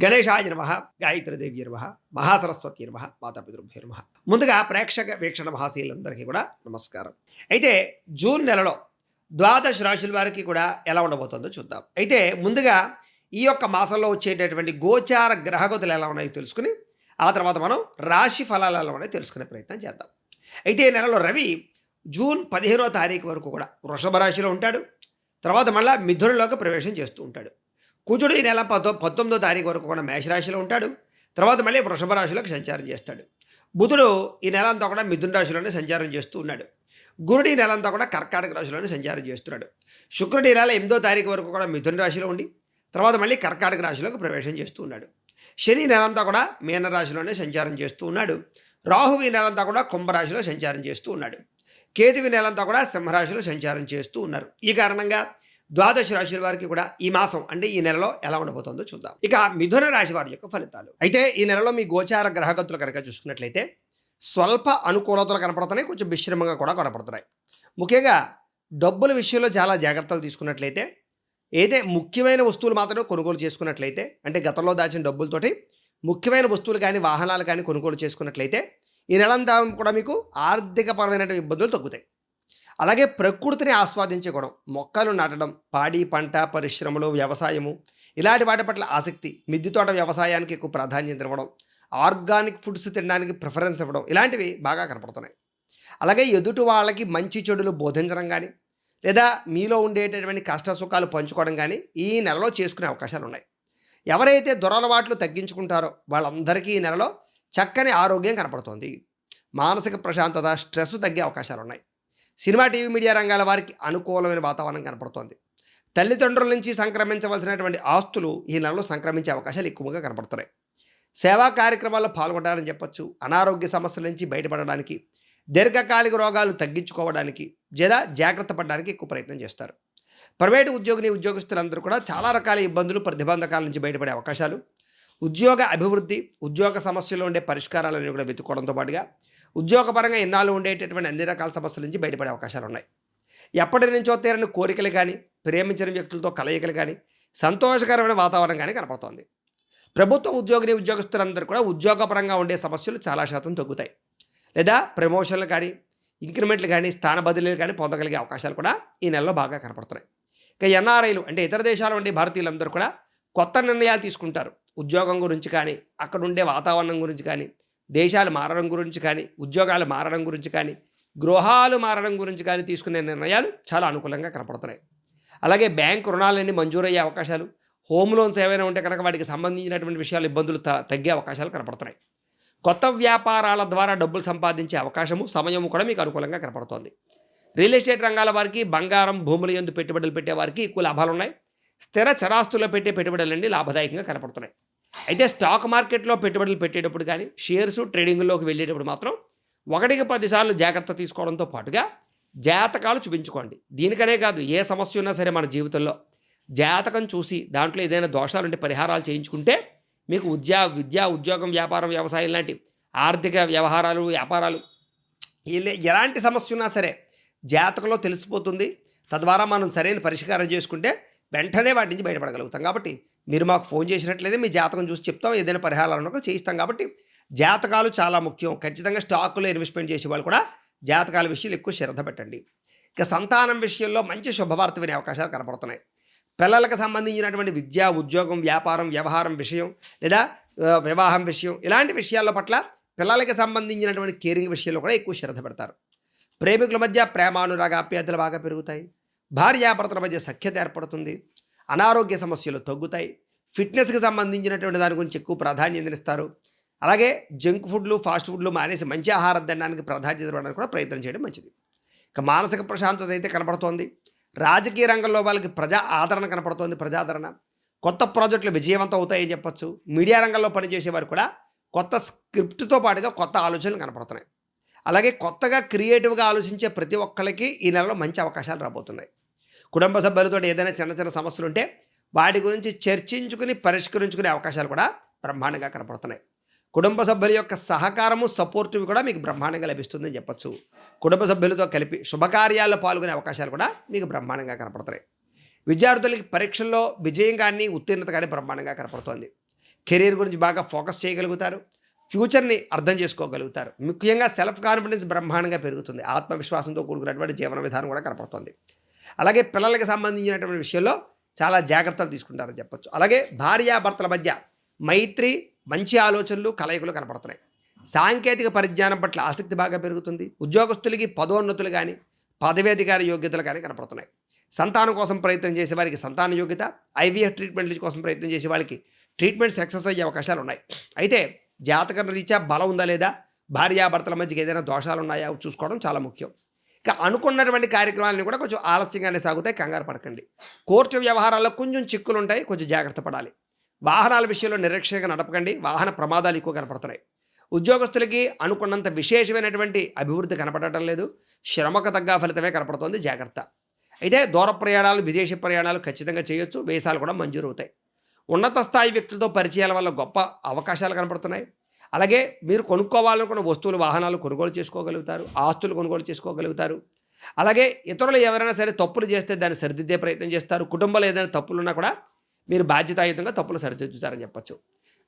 గణేశాయ నమః, గాయత్రీదేవి నమః, మహాసరస్వతి నమః, మాతాపితృభ్యో నమః. ముందుగా ప్రేక్షక వీక్షణ మహాశీలందరికీ కూడా నమస్కారం. అయితే జూన్ నెలలో ద్వాదశ రాశుల వారికి కూడా ఎలా ఉండబోతుందో చూద్దాం. అయితే ముందుగా ఈ యొక్క మాసంలో వచ్చేటటువంటి గోచార గ్రహగతులు ఎలా ఉన్నాయో తెలుసుకుని ఆ తర్వాత మనం రాశి ఫలాలు ఎలా ఉన్నాయో తెలుసుకునే ప్రయత్నం చేద్దాం. అయితే ఈ నెలలో రవి జూన్ 15వ తారీఖు వరకు కూడా వృషభ రాశిలో ఉంటాడు. తర్వాత మళ్ళీ మిథునంలోకి ప్రవేశం చేస్తూ ఉంటాడు. కుజుడు ఈ నెల 19వ తారీఖు వరకు కూడా మేషరాశిలో ఉంటాడు. తర్వాత మళ్ళీ వృషభ రాశిలోకి సంచారం చేస్తాడు. బుధుడు ఈ నెల అంతా కూడా మిథున రాశిలోనే సంచారం చేస్తూ ఉన్నాడు. గురుడు ఈ నెల అంతా కూడా కర్కాటక రాశిలోనే సంచారం చేస్తున్నాడు. శుక్రుడు ఈ నెల 8వ తారీఖు వరకు కూడా మిథున రాశిలో ఉండి తర్వాత మళ్ళీ కర్కాటక రాశిలోకి ప్రవేశం చేస్తూ ఉన్నాడు. శని నెలంతా కూడా మీనరాశిలోనే సంచారం చేస్తూ ఉన్నాడు. రాహువు ఈ నెలంతా కూడా కుంభరాశిలో సంచారం చేస్తూ ఉన్నాడు. కేతువు నెలంతా కూడా సింహరాశిలో సంచారం చేస్తూ ఉన్నారు. ఈ కారణంగా ద్వాదశ రాశుల వారికి కూడా ఈ మాసం అంటే ఈ నెలలో ఎలా ఉండబోతుందో చూద్దాం. ఇక మిథున రాశి వారి యొక్క ఫలితాలు. అయితే ఈ నెలలో మీ గోచార గ్రహగతులు కనుక చూసుకున్నట్లయితే స్వల్ప అనుకూలతలు కనపడుతున్నాయి, కొంచెం మిశ్రమంగా కూడా కనపడుతున్నాయి. ముఖ్యంగా డబ్బుల విషయంలో చాలా జాగ్రత్తలు తీసుకున్నట్లయితే, ఏదైతే ముఖ్యమైన వస్తువులు మాత్రమే కొనుగోలు చేసుకున్నట్లయితే, అంటే గతంలో దాచిన డబ్బులతోటి ముఖ్యమైన వస్తువులు కానీ వాహనాలు కానీ కొనుగోలు చేసుకున్నట్లయితే ఈ నెలంతా కూడా మీకు ఆర్థికపరమైన ఇబ్బందులు తగ్గుతాయి. అలాగే ప్రకృతిని ఆస్వాదించే గుణం, మొక్కలు నాటడం, పాడి పంట పరిశ్రమలు, వ్యవసాయము ఇలాంటి వాటి పట్ల ఆసక్తి, మిద్దె తోట వ్యవసాయానికి ఎక్కువ ప్రాధాన్యత ఇవ్వడం, ఆర్గానిక్ ఫుడ్స్ తినడానికి ప్రిఫరెన్స్ ఇవ్వడం ఇలాంటివి బాగా కనపడుతున్నాయి. అలాగే ఎదుటి వాళ్ళకి మంచి చెడులు బోధించడం కానీ లేదా మీలో ఉండేటటువంటి కష్ట సుఖాలు పంచుకోవడం కానీ ఈ నెలలో చేసుకునే అవకాశాలు ఉన్నాయి. ఎవరైతే దురలవాట్లు తగ్గించుకుంటారో వాళ్ళందరికీ ఈ నెలలో చక్కని ఆరోగ్యం కనపడుతోంది. మానసిక ప్రశాంతత, స్ట్రెస్ తగ్గే అవకాశాలు ఉన్నాయి. సినిమా టీవీ మీడియా రంగాల వారికి అనుకూలమైన వాతావరణం కనపడుతోంది. తల్లిదండ్రుల నుంచి సంక్రమించవలసినటువంటి ఆస్తులు ఈ నెలలో సంక్రమించే అవకాశాలు ఎక్కువగా కనపడుతున్నాయి. సేవా కార్యక్రమాల్లో పాల్గొంటారని చెప్పొచ్చు. అనారోగ్య సమస్యల నుంచి బయటపడడానికి, దీర్ఘకాలిక రోగాలు తగ్గించుకోవడానికి లేదా జాగ్రత్త పడడానికి ఎక్కువ ప్రయత్నం చేస్తారు. ప్రైవేటు ఉద్యోగస్తులందరూ కూడా చాలా రకాల ఇబ్బందులు, ప్రతిబంధకాల నుంచి బయటపడే అవకాశాలు, ఉద్యోగ అభివృద్ధి, ఉద్యోగ సమస్యలు ఉండే పరిష్కారాలను కూడా వెతుక్కోవడంతో పాటుగా ఉద్యోగపరంగా ఎన్నాళ్ళు ఉండేటటువంటి అన్ని రకాల సమస్యల నుంచి బయటపడే అవకాశాలు ఉన్నాయి. ఎప్పటి నుంచో తీరని కోరికలు కానీ, ప్రేమించిన వ్యక్తులతో కలయికలు కానీ, సంతోషకరమైన వాతావరణం కానీ కనపడుతోంది. ప్రభుత్వ ఉద్యోగస్తులందరూ కూడా ఉద్యోగపరంగా ఉండే సమస్యలు చాలా శాతం తగ్గుతాయి. లేదా ప్రమోషన్లు కానీ, ఇంక్రిమెంట్లు కానీ, స్థాన బదిలీలు కానీ పొందగలిగే అవకాశాలు కూడా ఈ నెలలో బాగా కనపడుతున్నాయి. ఇక ఎన్ఆర్ఐలు అంటే ఇతర దేశాల ఉండే భారతీయులందరూ కూడా కొత్త నిర్ణయాలు తీసుకుంటారు. ఉద్యోగం గురించి కానీ, అక్కడ ఉండే వాతావరణం గురించి కానీ, దేశాలు మారడం గురించి కానీ, ఉద్యోగాలు మారడం గురించి కానీ, గృహాలు మారడం గురించి కానీ తీసుకునే నిర్ణయాలు చాలా అనుకూలంగా కనపడుతున్నాయి. అలాగే బ్యాంకు రుణాలన్నీ మంజూరయ్యే అవకాశాలు, హోమ్ లోన్స్ ఏవైనా ఉంటే కనుక వాటికి సంబంధించినటువంటి విషయాలు ఇబ్బందులు తగ్గే అవకాశాలు కనపడుతున్నాయి. కొత్త వ్యాపారాల ద్వారా డబ్బులు సంపాదించే అవకాశము, సమయము కూడా మీకు అనుకూలంగా కనపడుతోంది. రియల్ ఎస్టేట్ రంగాల వారికి, బంగారం, భూముల యందు పెట్టుబడులు పెట్టే వారికి ఎక్కువ లాభాలు ఉన్నాయి. స్థిర చరాస్తుల్లో పెట్టే పెట్టుబడులన్నీ లాభదాయకంగా కనపడుతున్నాయి. అయితే స్టాక్ మార్కెట్లో పెట్టుబడులు పెట్టేటప్పుడు కానీ, షేర్స్ ట్రేడింగ్లోకి వెళ్ళేటప్పుడు మాత్రం 1కి 10 సార్లు జాగ్రత్త తీసుకోవడంతో పాటుగా జాతకాలు చూపించుకోండి. దీనికనే కాదు, ఏ సమస్య ఉన్నా సరే మన జీవితంలో జాతకం చూసి దాంట్లో ఏదైనా దోషాలుంటే పరిహారాలు చేయించుకుంటే మీకు విద్య, ఉద్యోగం, వ్యాపారం, వ్యవసాయం లాంటి ఆర్థిక వ్యవహారాలు, వ్యాపారాలు ఎలాంటి సమస్య ఉన్నా సరే జాతకంలో తెలిసిపోతుంది. తద్వారా మనం సరైన పరిష్కారం చేసుకుంటే వెంటనే వాటి నుంచి బయటపడగలుగుతాం. కాబట్టి మీరు మాకు ఫోన్ చేసినట్లయితే మీ జాతకం చూసి చెప్తాం, ఏదైనా పరిహారాలను కూడా చేయిస్తాం. కాబట్టి జాతకాలు చాలా ముఖ్యం. ఖచ్చితంగా స్టాకులో ఇన్వెస్ట్మెంట్ చేసే వాళ్ళు కూడా జాతకాల విషయాలు ఎక్కువ శ్రద్ధ పెట్టండి. ఇక సంతానం విషయంలో మంచి శుభవార్త వినే అవకాశాలు కనపడుతున్నాయి. పిల్లలకు సంబంధించినటువంటి విద్య, ఉద్యోగం, వ్యాపారం, వ్యవహారం విషయం లేదా వివాహం విషయం ఇలాంటి విషయాల పట్ల పిల్లలకి సంబంధించినటువంటి కేరింగ్ విషయంలో కూడా ఎక్కువ శ్రద్ధ పెడతారు. ప్రేమికుల మధ్య ప్రేమానురాగ ఆప్యాయతలు బాగా పెరుగుతాయి. భార్యాభర్తల మధ్య సఖ్యత ఏర్పడుతుంది. అనారోగ్య సమస్యలు తగ్గుతాయి. ఫిట్నెస్కి సంబంధించినటువంటి దాని గురించి ఎక్కువ ప్రాధాన్యతనిస్తారు. అలాగే జంక్ ఫుడ్లు, ఫాస్ట్ ఫుడ్లు మానేసి మంచి ఆహారం తినడానికి ప్రాధాన్యత ఇవ్వడానికి కూడా ప్రయత్నం చేయడం మంచిది. ఇక మానసిక ప్రశాంతత అయితే కనపడుతోంది. రాజకీయ రంగంలో వాళ్ళకి ప్రజా ఆదరణ కనపడుతోంది. ప్రజాదరణ, కొత్త ప్రాజెక్టులు విజయవంతం అవుతాయని చెప్పొచ్చు. మీడియా రంగంలో పనిచేసేవారు కూడా కొత్త స్క్రిప్ట్తో పాటుగా కొత్త ఆలోచనలు కనపడుతున్నాయి. అలాగే కొత్తగా క్రియేటివ్గా ఆలోచించే ప్రతి ఒక్కరికి ఈ నెలలో మంచి అవకాశాలు రాబోతున్నాయి. కుటుంబ సభ్యులతో ఏదైనా చిన్న చిన్న సమస్యలు ఉంటే వాటి గురించి చర్చించుకుని పరిష్కరించుకునే అవకాశాలు కూడా బ్రహ్మాండంగా కనపడుతున్నాయి. కుటుంబ సభ్యుల యొక్క సహకారము, సపోర్టు కూడా మీకు బ్రహ్మాండంగా లభిస్తుందని చెప్పొచ్చు. కుటుంబ సభ్యులతో కలిపి శుభకార్యాల్లో పాల్గొనే అవకాశాలు కూడా మీకు బ్రహ్మాండంగా కనపడుతున్నాయి. విద్యార్థులకి పరీక్షల్లో విజయం కానీ ఉత్తీర్ణత కానీ బ్రహ్మాండంగా కనపడుతోంది. కెరీర్ గురించి బాగా ఫోకస్ చేయగలుగుతారు. ఫ్యూచర్‌ని అర్థం చేసుకోగలుగుతారు. ముఖ్యంగా సెల్ఫ్ కాన్ఫిడెన్స్ బ్రహ్మాండంగా పెరుగుతుంది. ఆత్మవిశ్వాసంతో కూడుకున్నటువంటి జీవన విధానం కూడా కనపడుతుంది. అలాగే పిల్లలకి సంబంధించినటువంటి విషయంలో చాలా జాగ్రత్తలు తీసుకుంటారని చెప్పొచ్చు. అలాగే భార్యాభర్తల మధ్య మైత్రి, మంచి ఆలోచనలు, కలయికలు కనపడుతున్నాయి. సాంకేతిక పరిజ్ఞానం పట్ల ఆసక్తి బాగా పెరుగుతుంది. ఉద్యోగస్తులకి పదోన్నతులు కానీ, పదవీధికారి యోగ్యతలు కానీ కనపడుతున్నాయి. సంతానం కోసం ప్రయత్నం చేసే వారికి సంతాన యోగ్యత, ఐవీఎఫ్ ట్రీట్మెంట్ కోసం ప్రయత్నం చేసే వాళ్ళకి ట్రీట్మెంట్ సక్సెస్ అయ్యే అవకాశాలు ఉన్నాయి. అయితే జాతకం రీత్యా బలం ఉందా లేదా, భార్యాభర్తల మధ్యకి ఏదైనా దోషాలు ఉన్నాయా చూసుకోవడం చాలా ముఖ్యం. ఇక అనుకున్నటువంటి కార్యక్రమాలను కూడా కొంచెం ఆలస్యంగానే సాగుతాయి, కంగారు పడకండి. కోర్టు వ్యవహారాల్లో కొంచెం చిక్కులు ఉంటాయి, కొంచెం జాగ్రత్త పడాలి. వాహనాల విషయంలో నిరీక్షగా నడపకండి, వాహన ప్రమాదాలు ఎక్కువ కనపడుతున్నాయి. ఉద్యోగస్తులకి అనుకున్నంత విశేషమైనటువంటి అభివృద్ధి కనపడటం లేదు, శ్రమకు తగ్గ ఫలితమే కనపడుతోంది, జాగ్రత్త. అయితే దూర ప్రయాణాలు, విదేశీ ప్రయాణాలు ఖచ్చితంగా చేయొచ్చు, వీసాలు కూడా మంజూరు అవుతాయి. ఉన్నత స్థాయి వ్యక్తులతో పరిచయాల వల్ల గొప్ప అవకాశాలు కనపడుతున్నాయి. అలాగే మీరు కొనుక్కోవాలనుకున్న వస్తువులు, వాహనాలు కొనుగోలు చేసుకోగలుగుతారు, ఆస్తులు కొనుగోలు చేసుకోగలుగుతారు. అలాగే ఇతరులు ఎవరైనా సరే తప్పులు చేస్తే దాన్ని సరిదిద్దే ప్రయత్నం చేస్తారు. కుటుంబంలో ఏదైనా తప్పులున్నా కూడా మీరు బాధ్యతాయుతంగా తప్పులు సరిదిద్దుతారని చెప్పచ్చు.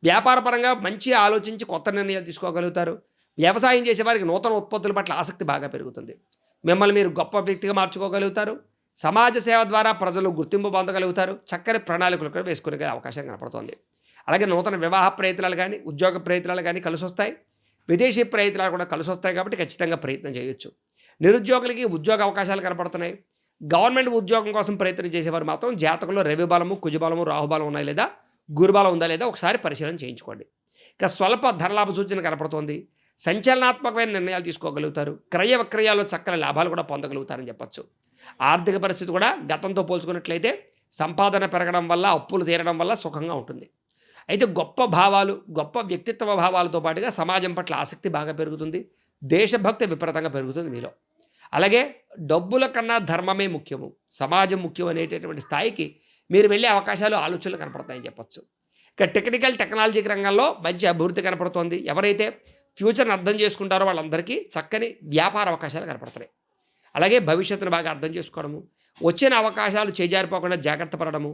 వ్యాపారపరంగా మంచి ఆలోచించి కొత్త నిర్ణయాలు తీసుకోగలుగుతారు. వ్యవసాయం చేసే వారికి నూతన ఉత్పత్తుల పట్ల ఆసక్తి బాగా పెరుగుతుంది. మిమ్మల్ని మీరు గొప్ప వ్యక్తిగా మార్చుకోగలుగుతారు. సమాజ సేవ ద్వారా ప్రజలు గుర్తింపు పొందగలుగుతారు. చక్కని ప్రణాళికలు కూడా వేసుకునే అవకాశం కనపడుతుంది. అలాగే నూతన వివాహ ప్రయత్నాలు కానీ, ఉద్యోగ ప్రయత్నాలు కానీ కలిసి వస్తాయి. విదేశీ ప్రయత్నాలు కూడా కలిసి వస్తాయి కాబట్టి ఖచ్చితంగా ప్రయత్నం చేయొచ్చు. నిరుద్యోగులకి ఉద్యోగ అవకాశాలు కనపడుతున్నాయి. గవర్నమెంట్ ఉద్యోగం కోసం ప్రయత్నం చేసేవారు మాత్రం జాతకంలో రవి బలము, కుజబలము, రాహుబలం ఉన్నాయి లేదా, గురుబలం ఉందా లేదా ఒకసారి పరిశీలన చేయించుకోండి. ఇక స్వల్ప ధరలాభ సూచన కనపడుతోంది. సంచలనాత్మకమైన నిర్ణయాలు తీసుకోగలుగుతారు. క్రయ విక్రయాల్లో చక్కని లాభాలు కూడా పొందగలుగుతారని చెప్పచ్చు. ఆర్థిక పరిస్థితి కూడా గతంతో పోల్చుకున్నట్లయితే సంపాదన పెరగడం వల్ల, అప్పులు తీరడం వల్ల సుఖంగా ఉంటుంది. అయితే గొప్ప భావాలు, గొప్ప వ్యక్తిత్వ భావాలతో పాటుగా సమాజం పట్ల ఆసక్తి బాగా పెరుగుతుంది. దేశభక్తి విపరీతంగా పెరుగుతుంది మీలో. అలాగే డబ్బుల కన్నా ధర్మమే ముఖ్యము, సమాజం ముఖ్యం అనేటటువంటి స్థాయికి మీరు వెళ్ళే అవకాశాలు, ఆలోచనలు కనపడతాయని చెప్పచ్చు. ఇక టెక్నికల్ టెక్నాలజీ రంగంలో మంచి అభివృద్ధి కనపడుతోంది. ఎవరైతే ఫ్యూచర్ని అర్థం చేసుకుంటారో వాళ్ళందరికీ చక్కని వ్యాపార అవకాశాలు కనపడుతున్నాయి. అలాగే భవిష్యత్తును బాగా అర్థం చేసుకోవడము, వచ్చిన అవకాశాలు చేజారిపోకుండా జాగ్రత్త పడడము,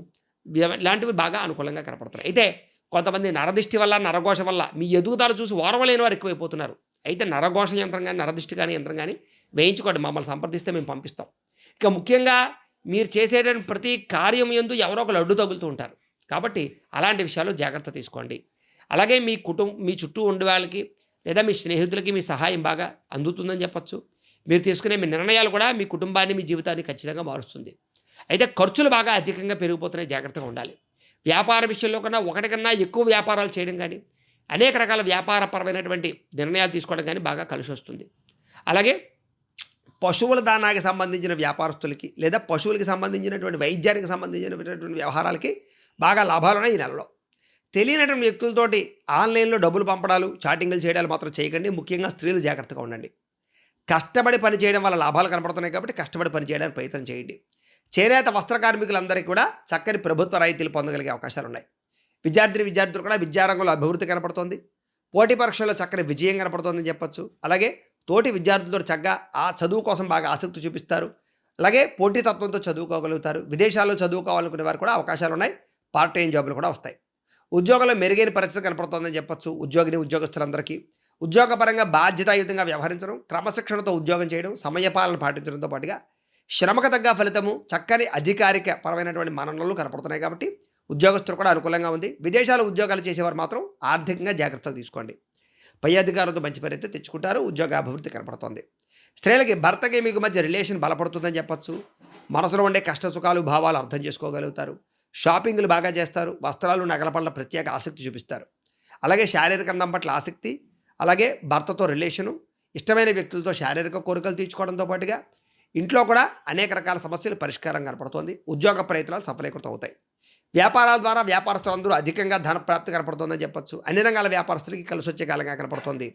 ఇలాంటివి బాగా అనుకూలంగా కనపడుతున్నాయి. అయితే కొంతమంది నరదిష్టి వల్ల, నరఘోష వల్ల మీ ఎదుగుదల చూసి ఓర్వలేని వారు ఎక్కువైపోతున్నారు. అయితే నరఘోష యంత్రం కానీ, నరదిష్టి కానీ యంత్రం కానీ వేయించుకోండి, మమ్మల్ని సంప్రదిస్తే మేము పంపిస్తాం. ఇక ముఖ్యంగా మీరు చేసేటువంటి ప్రతి కార్యం యందు ఎవరో ఒకరు అడ్డు తగులుతూ ఉంటారు. కాబట్టి అలాంటి విషయాలు జాగ్రత్త తీసుకోండి. అలాగే మీ చుట్టూ ఉండే వాళ్ళకి లేదా మీ స్నేహితులకి మీ సహాయం బాగా అందుతుందని చెప్పచ్చు. మీరు తీసుకునే మీ నిర్ణయాలు కూడా మీ కుటుంబాన్ని, మీ జీవితాన్ని ఖచ్చితంగా మారుస్తుంది. అయితే ఖర్చులు బాగా అధికంగా పెరిగిపోతున్నాయి, జాగ్రత్తగా ఉండాలి. వ్యాపార విషయంలో కన్నా ఒకటి కన్నా ఎక్కువ వ్యాపారాలు చేయడం కానీ, అనేక రకాల వ్యాపారపరమైనటువంటి నిర్ణయాలు తీసుకోవడం కానీ బాగా కలిసి వస్తుంది. అలాగే పశువుల దానాకి సంబంధించిన వ్యాపారస్తులకి లేదా పశువులకి సంబంధించినటువంటి వైద్యానికి సంబంధించినటువంటి వ్యవహారాలకి బాగా లాభాలున్నాయి ఈ నెలలో. తెలియనటువంటి వ్యక్తులతోటి ఆన్లైన్లో డబ్బులు పంపడాలు, చాటింగ్లు చేయడాలు మాత్రం చేయకండి. ముఖ్యంగా స్త్రీలు జాగ్రత్తగా ఉండండి. కష్టపడి పని చేయడం వల్ల లాభాలు కనపడుతున్నాయి కాబట్టి కష్టపడి పని చేయడానికి ప్రయత్నం చేయండి. చేనేత వస్త్ర కార్మికులందరికీ కూడా చక్కని ప్రభుత్వ రాయితీలు పొందగలిగే అవకాశాలు ఉన్నాయి. విద్యార్థులు కూడా విద్యారంగంలో అభివృద్ధి కనపడుతోంది. పోటీ పరీక్షల్లో చక్కని విజయం కనపడుతోందని చెప్పొచ్చు. అలాగే తోటి విద్యార్థులతో చక్కగా ఆ చదువు కోసం బాగా ఆసక్తి చూపిస్తారు. అలాగే పోటీతత్వంతో చదువుకోగలుగుతారు. విదేశాల్లో చదువుకోవాలనుకునే వారు కూడా అవకాశాలు ఉన్నాయి. పార్ట్ టైం జాబులు కూడా వస్తాయి. ఉద్యోగంలో మెరుగైన పరిస్థితి కనపడుతోందని చెప్పొచ్చు. ఉద్యోగస్తులందరికీ ఉద్యోగపరంగా బాధ్యతాయుతంగా వ్యవహరించడం, క్రమశిక్షణతో ఉద్యోగం చేయడం, సమయపాలన పాటించడంతో పాటుగా శ్రమకు తగ్గ ఫలితము, చక్కని అధికారిక పరమైనటువంటి మన్ననలు కనపడుతున్నాయి కాబట్టి ఉద్యోగస్తులు కూడా అనుకూలంగా ఉంది. విదేశాల్లో ఉద్యోగాలు చేసేవారు మాత్రం ఆర్థికంగా జాగ్రత్తలు తీసుకోండి. పై అధికారులతో మంచి పని అయితే తెచ్చుకుంటారు. ఉద్యోగ అభివృద్ధి కనపడుతోంది. స్త్రీలకి భర్తకి మీకు మధ్య రిలేషన్ బలపడుతుందని చెప్పచ్చు. మనసులో ఉండే కష్ట సుఖాలు, భావాలు అర్థం చేసుకోగలుగుతారు. షాపింగ్లు బాగా చేస్తారు. వస్త్రాలు, నగల పట్ల ప్రత్యేక ఆసక్తి చూపిస్తారు. అలాగే శారీరక అందం పట్ల ఆసక్తి, అలాగే భర్తతో రిలేషను, ఇష్టమైన వ్యక్తులతో శారీరక కోరికలు తీర్చుకోవడంతో పాటుగా ఇంట్లో కూడా అనేక రకాల సమస్యలు పరిష్కారం కనపడుతోంది. ఉద్యోగ ప్రయత్నాలు సఫలీకృతం అవుతాయి. వ్యాపారాల ద్వారా వ్యాపారస్తులందరూ అధికంగా ధన ప్రాప్తి కనపడుతోందని చెప్పచ్చు. అన్ని రంగాల వ్యాపారస్తులకి కలిసి వచ్చే కాలంగా కనపడుతోంది.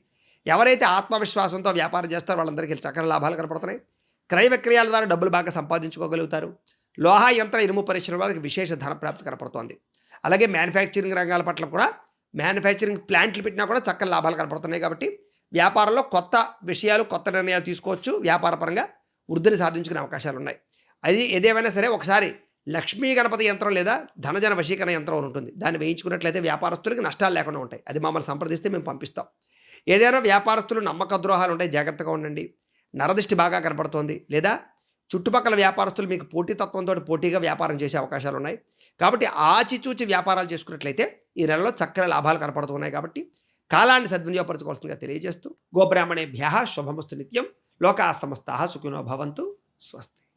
ఎవరైతే ఆత్మవిశ్వాసంతో వ్యాపారం చేస్తారో వాళ్ళందరికీ చక్కని లాభాలు కనపడుతున్నాయి. క్రయ విక్రయాల ద్వారా డబ్బులు బాగా సంపాదించుకోగలుగుతారు. లోహ, యంత్ర, ఇనుము పరిశ్రమ వారికి విశేష ధన ప్రాప్తి కనపడుతోంది. అలాగే మ్యానుఫ్యాక్చరింగ్ రంగాల పట్ల కూడా మ్యానుఫ్యాక్చరింగ్ ప్లాంట్లు పెట్టినా కూడా చక్కని లాభాలు కనపడుతున్నాయి. కాబట్టి వ్యాపారంలో కొత్త విషయాలు, కొత్త నిర్ణయాలు తీసుకోవచ్చు. వ్యాపారపరంగా వృద్ధిని సాధించుకునే అవకాశాలు ఉన్నాయి. అది ఏదేమైనా సరే ఒకసారి లక్ష్మీ గణపతి యంత్రం లేదా ధనజన వశీకరణ యంత్రం అని ఉంటుంది. దాన్ని వేయించుకున్నట్లయితే వ్యాపారస్తులకి నష్టాలు లేకుండా ఉంటాయి. అది మమ్మల్ని సంప్రదిస్తే మేము పంపిస్తాం. ఏదైనా వ్యాపారస్తులు నమ్మక ద్రోహాలు ఉంటాయి, జాగ్రత్తగా ఉండండి. నరదిష్టి బాగా కనపడుతోంది, లేదా చుట్టుపక్కల వ్యాపారస్తులు మీకు పోటీతత్వంతో పోటీగా వ్యాపారం చేసే అవకాశాలు ఉన్నాయి. కాబట్టి ఆచిచూచి వ్యాపారాలు చేసుకున్నట్లయితే ఈ నెలలో చక్కని లాభాలు కనపడుతున్నాయి. కాబట్టి కాలాన్ని సద్వినియోగపరచుకోవాల్సిందిగా తెలియజేస్తూ, గోబ్రాహ్మణేభ్యః శుభమస్తు నిత్యం. లోకా సమస్తాః సుఖినో భవంతు. స్వస్తి.